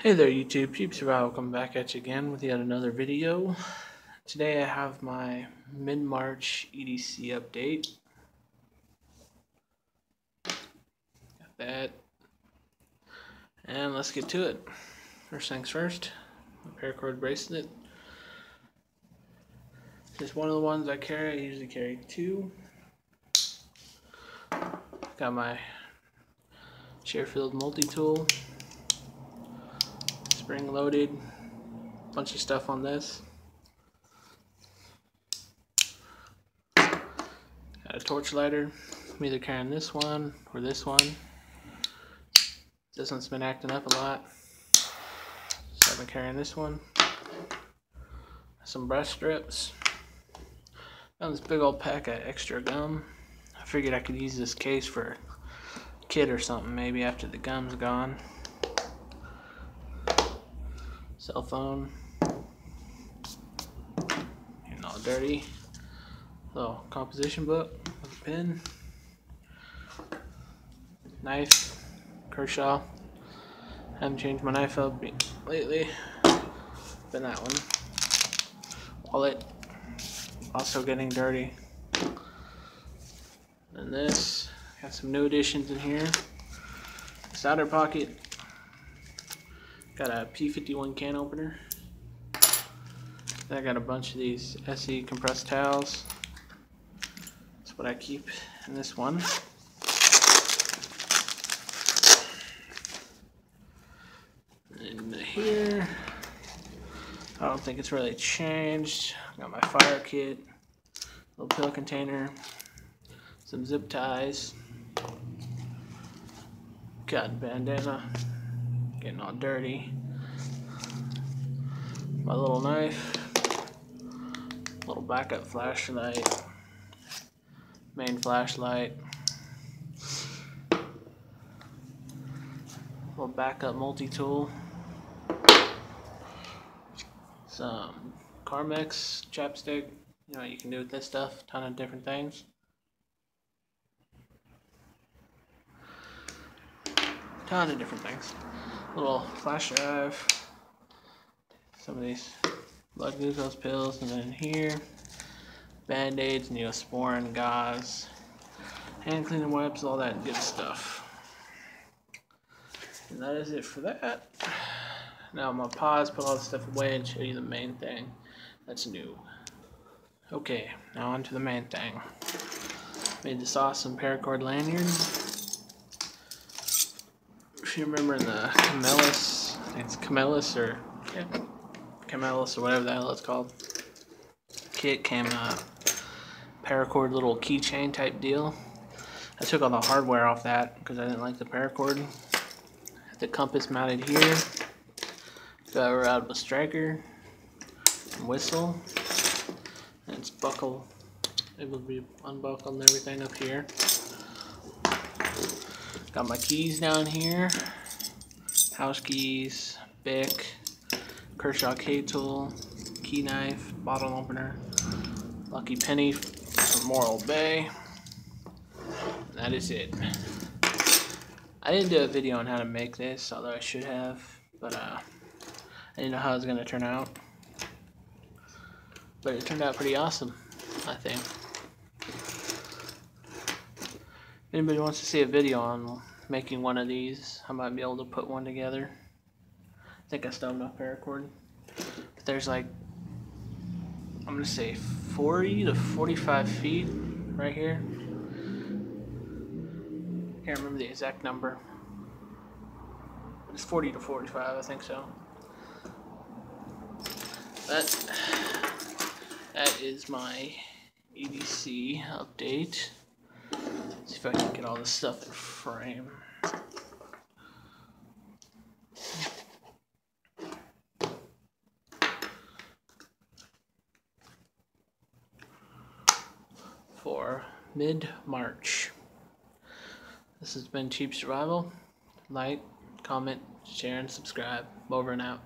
Hey there YouTube, Cheap Survival coming back at you again with yet another video. Today I have my mid-March EDC update. Got that. And let's get to it. First things first, my paracord bracelet. This is one of the ones I carry. I usually carry two. Got my Shearfield multi-tool. Spring loaded. Bunch of stuff on this. Got a torch lighter. I'm either carrying this one or this one. This one's been acting up a lot, so I've been carrying this one. Some brush strips. Found this big old pack of extra gum. I figured I could use this case for a kid or something maybe after the gum's gone. Cell phone. Getting all dirty. Little composition book with a pen. Knife. Kershaw. Haven't changed my knife up lately. Been that one. Wallet. Also getting dirty. And this. Got some new additions in here. This outer pocket. Got a P51 can opener. Then I got a bunch of these SE compressed towels. That's what I keep in this one. In here, I don't think it's really changed. Got my fire kit, little pill container, some zip ties, cotton bandana, getting all dirty, my little knife, little backup flashlight, main flashlight, little backup multi-tool, some Carmex chapstick. You know what you can do with this stuff, ton of different things. Little flash drive, some of these blood glucose pills, and then here, band-aids, Neosporin, gauze, hand cleaning wipes, all that good stuff. And that is it for that. Now I'm gonna pause, put all this stuff away, and show you the main thing that's new. Okay, now on to the main thing. Made this awesome paracord lanyard. If you remember in the Camellis, I think it's Camellis or whatever the hell it's called, kit came paracord little keychain type deal. I took all the hardware off that because I didn't like the paracord. The compass mounted here. Got her out of a striker and whistle, and it's buckle, able to be unbuckled and everything up here. Got my keys down here, house keys, Bic, Kershaw K-tool, key knife, bottle opener, Lucky Penny from Morro Bay, and that is it. I didn't do a video on how to make this, although I should have, but I didn't know how it was going to turn out. But it turned out pretty awesome, I think. If anybody wants to see a video on making one of these, I might be able to put one together. I think I still have enough paracord. But there's like, I'm going to say 40 to 45 feet right here. Can't remember the exact number. It's 40 to 45, I think so. But that is my EDC update. Let's see if I can get all this stuff in frame. For mid-March. This has been Cheap Survival. Like, comment, share, and subscribe. Over and out.